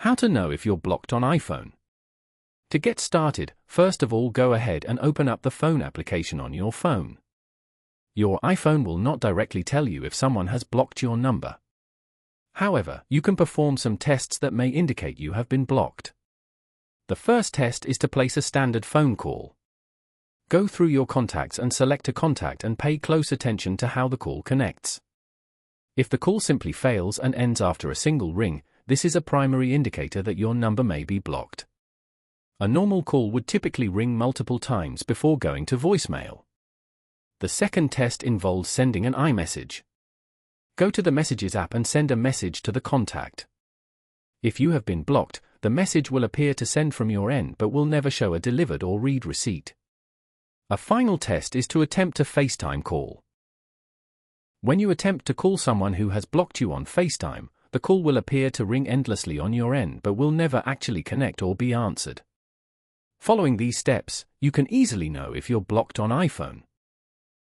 How to know if you're blocked on iPhone? To get started, first of all go ahead and open up the phone application on your phone. Your iPhone will not directly tell you if someone has blocked your number. However, you can perform some tests that may indicate you have been blocked. The first test is to place a standard phone call. Go through your contacts and select a contact and pay close attention to how the call connects. If the call simply fails and ends after a single ring, this is a primary indicator that your number may be blocked. A normal call would typically ring multiple times before going to voicemail. The second test involves sending an iMessage. Go to the Messages app and send a message to the contact. If you have been blocked, the message will appear to send from your end but will never show a delivered or read receipt. A final test is to attempt a FaceTime call. When you attempt to call someone who has blocked you on FaceTime, the call will appear to ring endlessly on your end but will never actually connect or be answered. Following these steps, you can easily know if you're blocked on iPhone.